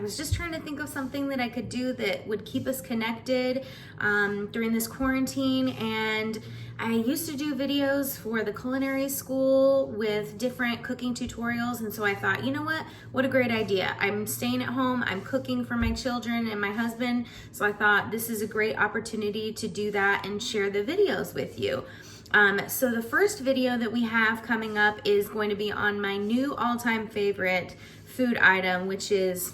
was just trying to think of something that I could do that would keep us connected during this quarantine. And I used to do videos for the culinary school with different cooking tutorials, and so I thought, you know what a great idea. I'm staying at home, I'm cooking for my children and my husband, so I thought this is a great opportunity to do that and share the videos with you. So the first video that we have coming up is going to be on my new all-time favorite food item, which is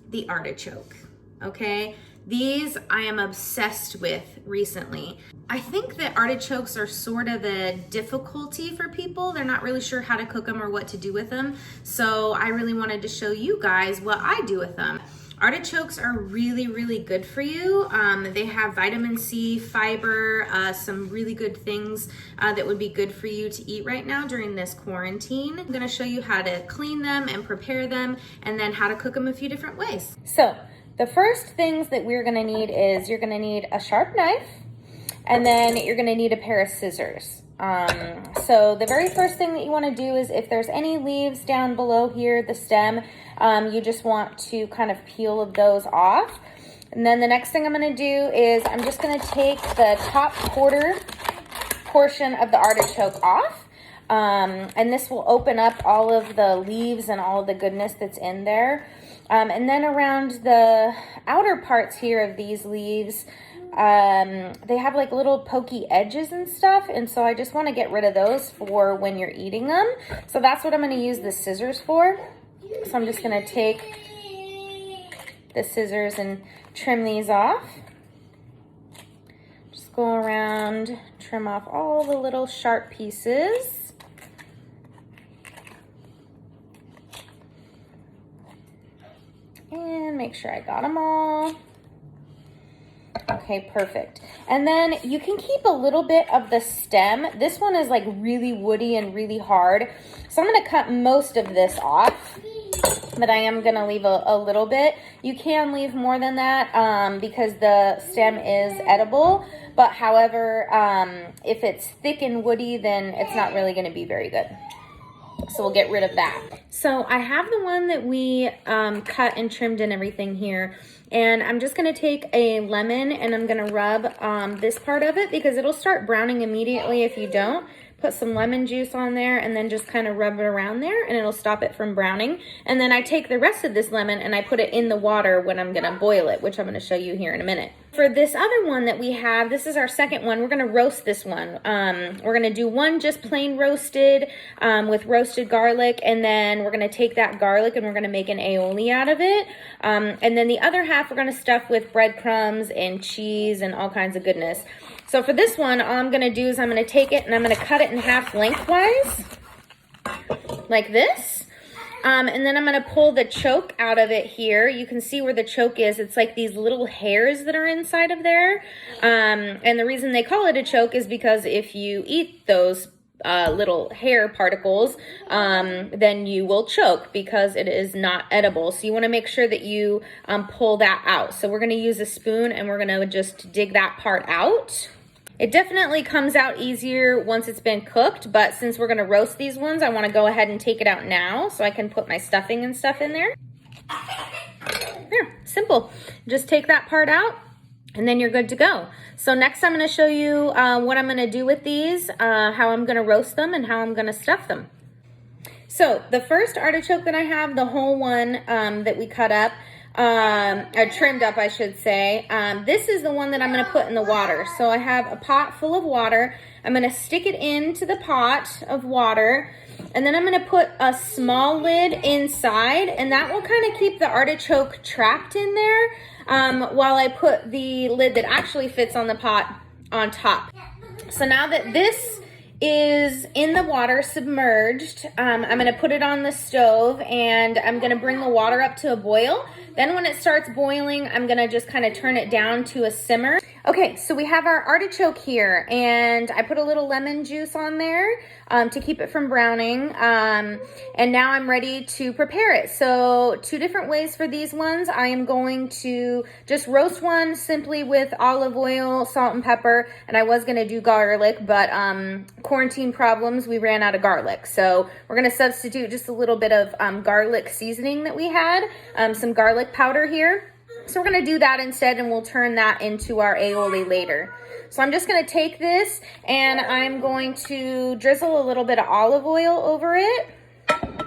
the artichoke, okay? These I am obsessed with recently. I think that artichokes are sort of a difficulty for people. They're not really sure how to cook them or what to do with them. So I really wanted to show you guys what I do with them. Artichokes are really, really good for you. They have vitamin C, fiber, some really good things that would be good for you to eat right now during this quarantine. I'm gonna show you how to clean them and prepare them, and then how to cook them a few different ways. So the first things that we're gonna need is you're gonna need a sharp knife, and then you're gonna need a pair of scissors. So the very first thing that you wanna do is if there's any leaves down below here, the stem, you just want to kind of peel those off. And then the next thing I'm gonna do is I'm just gonna take the top quarter portion of the artichoke off. And this will open up all of the leaves and all of the goodness that's in there. And then around the outer parts here of these leaves, they have like little pokey edges and stuff, and so I just want to get rid of those for when you're eating them. So that's what I'm going to use the scissors for. So I'm just going to take the scissors and trim these off. Just go around, trim off all the little sharp pieces. And make sure I got them all. Okay, perfect. And then you can keep a little bit of the stem. This one is like really woody and really hard. So I'm gonna cut most of this off, but I am gonna leave a little bit. You can leave more than that because the stem is edible. But however, if it's thick and woody, then it's not really gonna be very good. So we'll get rid of that. So I have the one that we cut and trimmed and everything here. And I'm just gonna take a lemon and I'm gonna rub this part of it because it'll start browning immediately if you don't. Put some lemon juice on there and then just kind of rub it around there and it'll stop it from browning. And then I take the rest of this lemon and I put it in the water when I'm gonna boil it, which I'm gonna show you here in a minute. For this other one that we have, this is our second one, we're gonna roast this one. We're gonna do one just plain roasted with roasted garlic, and then we're gonna take that garlic and we're gonna make an aioli out of it. And then the other half we're gonna stuff with breadcrumbs and cheese and all kinds of goodness. So for this one, all I'm gonna do is I'm gonna take it and I'm gonna cut it in half lengthwise, like this. And then I'm gonna pull the choke out of it here. You can see where the choke is. It's like these little hairs that are inside of there. And the reason they call it a choke is because if you eat those little hair particles, then you will choke because it is not edible. So you want to make sure that you pull that out. So we're going to use a spoon and we're going to just dig that part out. It definitely comes out easier once it's been cooked, but since we're going to roast these ones, I want to go ahead and take it out now so I can put my stuffing and stuff in there. There, simple. Just take that part out and then you're good to go. So next I'm going to show you what I'm going to do with these, how I'm going to roast them and how I'm going to stuff them. So the first artichoke that I have, the whole one that we cut up, or trimmed up I should say, this is the one that I'm going to put in the water. So I have a pot full of water. I'm going to stick it into the pot of water, and then I'm going to put a small lid inside, and that will kind of keep the artichoke trapped in there while I put the lid that actually fits on the pot on top. So now that this is in the water submerged, I'm going to put it on the stove and I'm going to bring the water up to a boil. Then when it starts boiling, I'm going to just kind of turn it down to a simmer. Okay, so we have our artichoke here, and I put a little lemon juice on there to keep it from browning, and now I'm ready to prepare it. So 2 different ways for these ones. I am going to just roast one simply with olive oil, salt, and pepper, and I was going to do garlic, but quarantine problems, we ran out of garlic. So we're going to substitute just a little bit of garlic seasoning that we had, some garlic powder here. So we're going to do that instead, and we'll turn that into our aioli later. So I'm just going to take this, and I'm going to drizzle a little bit of olive oil over it. And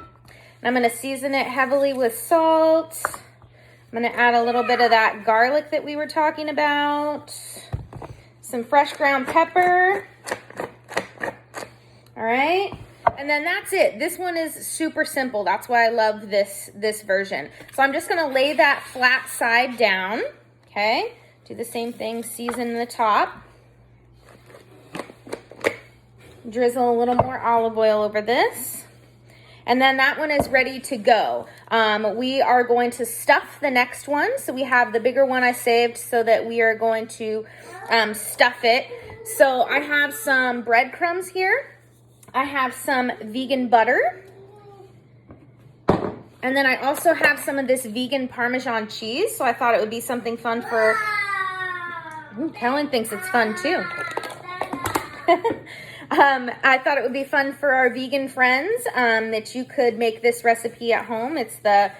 I'm going to season it heavily with salt. I'm going to add a little bit of that garlic that we were talking about. Some fresh ground pepper. All right. And then that's it. This one is super simple. That's why I love this version. So I'm just going to lay that flat side down. Okay. Do the same thing. Season the top. Drizzle a little more olive oil over this. And then that one is ready to go. We are going to stuff the next one. So we have the bigger one I saved so that we are going to stuff it. So I have some breadcrumbs here. I have some vegan butter. And then I also have some of this vegan Parmesan cheese. So I thought it would be something fun for... Ooh, Kellen thinks it's fun too. I thought it would be fun for our vegan friends that you could make this recipe at home. It's the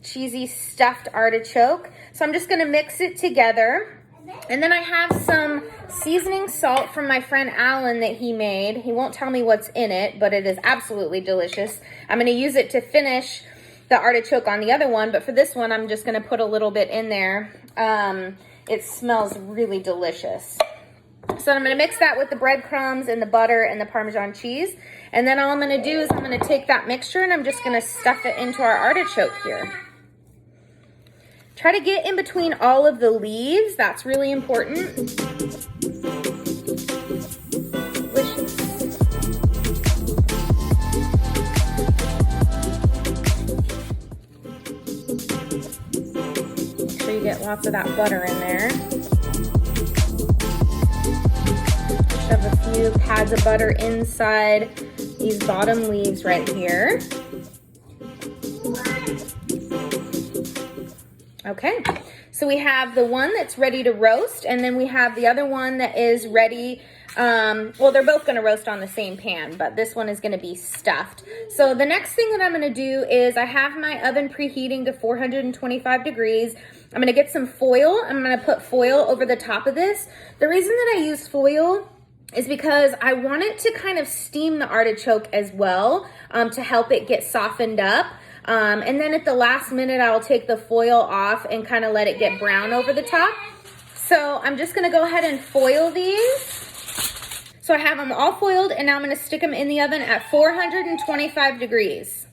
cheesy stuffed artichoke. So I'm just going to mix it together. And then I have some seasoning salt from my friend Alan that he made. He won't tell me what's in it, but it is absolutely delicious. I'm going to use it to finish the artichoke on the other one, but for this one, I'm just going to put a little bit in there. It smells really delicious. So I'm going to mix that with the breadcrumbs and the butter and the Parmesan cheese. And then all I'm going to do is I'm going to take that mixture and I'm just going to stuff it into our artichoke here. Try to get in between all of the leaves. That's really important. Make sure you get lots of that butter in there. Shove a few pads of butter inside these bottom leaves right here. Okay, so we have the one that's ready to roast, and then we have the other one that is ready. Well, they're both going to roast on the same pan, but this one is going to be stuffed. So the next thing that I'm going to do is I have my oven preheating to 425 degrees. I'm going to get some foil. I'm going to put foil over the top of this. The reason that I use foil is because I want it to kind of steam the artichoke as well to help it get softened up. And then at the last minute, I'll take the foil off and kind of let it get brown over the top. So I'm just going to go ahead and foil these. So I have them all foiled, and now I'm going to stick them in the oven at 425 degrees.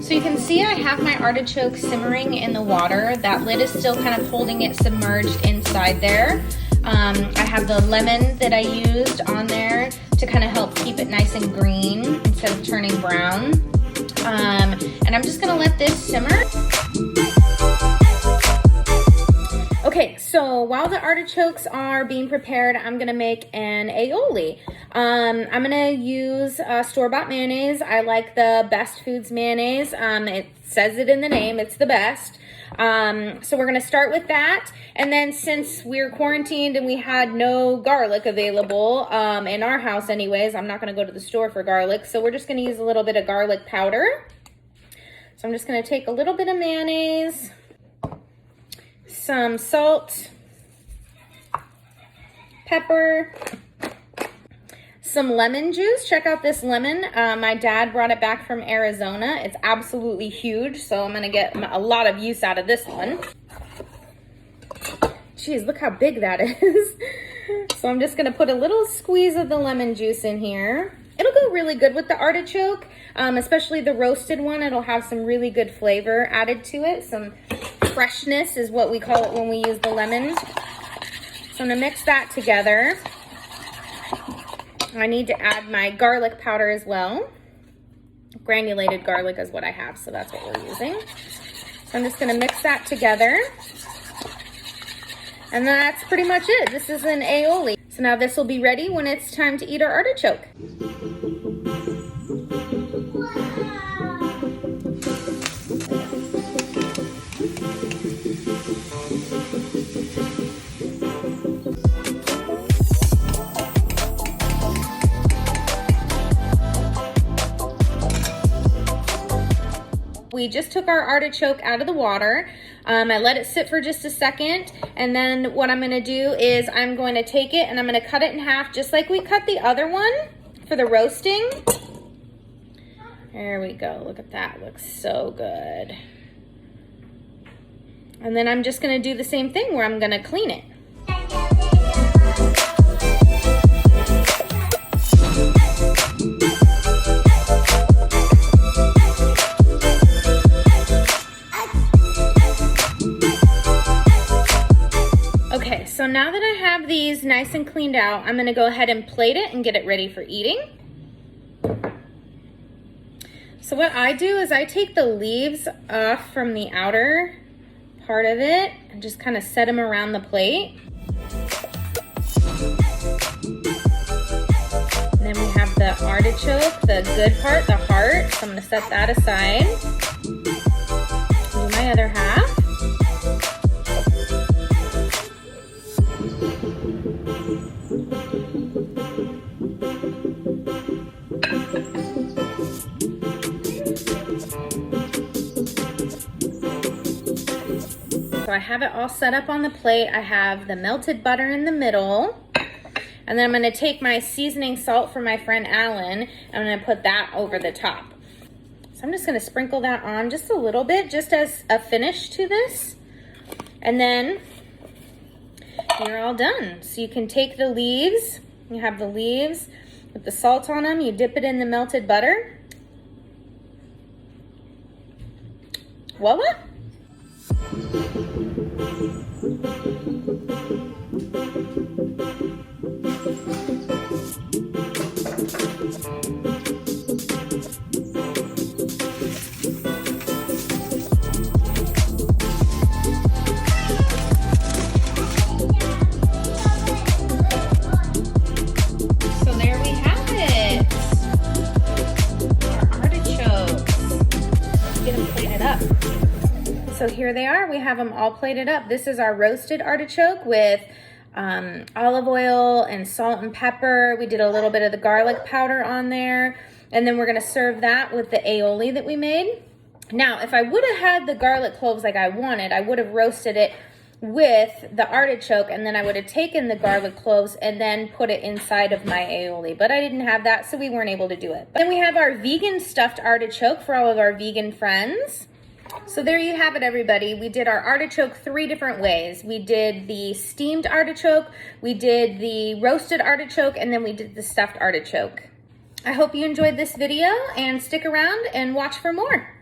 So you can see I have my artichoke simmering in the water. That lid is still kind of holding it submerged inside there. I have the lemon that I used on there to kind of help keep it nice and green instead of turning brown. And I'm just gonna let this simmer. Okay, so while the artichokes are being prepared, I'm gonna make an aioli. I'm gonna use store-bought mayonnaise. I like the Best Foods mayonnaise. It says it in the name, it's the best. So we're gonna start with that. And then since we're quarantined and we had no garlic available in our house anyways, I'm not gonna go to the store for garlic. So we're just gonna use a little bit of garlic powder. So I'm just gonna take a little bit of mayonnaise, some salt, pepper, some lemon juice. Check out this lemon. My dad brought it back from Arizona. It's absolutely huge, so I'm gonna get a lot of use out of this one. Jeez, look how big that is. So I'm just gonna put a little squeeze of the lemon juice in here. It'll go really good with the artichoke, especially the roasted one. It'll have some really good flavor added to it. Some freshness is what we call it when we use the lemon. So I'm gonna mix that together. I need to add my garlic powder as well. Granulated garlic is what I have, so that's what we're using. So I'm just gonna mix that together. And that's pretty much it. This is an aioli. So now this will be ready when it's time to eat our artichoke. We just took our artichoke out of the water. I let it sit for just a second, and then what I'm gonna do is I'm going to take it and I'm gonna cut it in half just like we cut the other one for the roasting. There we go, look at that, looks so good. And then I'm just gonna do the same thing where I'm gonna clean it. Okay, so now that I have these nice and cleaned out, I'm gonna go ahead and plate it and get it ready for eating. So what I do is I take the leaves off from the outer part of it and just kind of set them around the plate. And then we have the artichoke, the good part, the heart. So I'm gonna set that aside. Do my other half. So I have it all set up on the plate. I have the melted butter in the middle. And then I'm gonna take my seasoning salt from my friend Alan, and I'm gonna put that over the top. So I'm just gonna sprinkle that on just a little bit, just as a finish to this. And then you're all done. So you can take the leaves, you have the leaves with the salt on them, you dip it in the melted butter. Voila! So there we have it. Our artichokes. Let's get them plated up. So here they are, we have them all plated up. This is our roasted artichoke with olive oil and salt and pepper. We did a little bit of the garlic powder on there. And then we're gonna serve that with the aioli that we made. Now, if I would have had the garlic cloves like I wanted, I would have roasted it with the artichoke, and then I would have taken the garlic cloves and then put it inside of my aioli. But I didn't have that, so we weren't able to do it. But then we have our vegan stuffed artichoke for all of our vegan friends. So there you have it, everybody. We did our artichoke 3 different ways. We did the steamed artichoke, we did the roasted artichoke, and then we did the stuffed artichoke. I hope you enjoyed this video, and stick around and watch for more.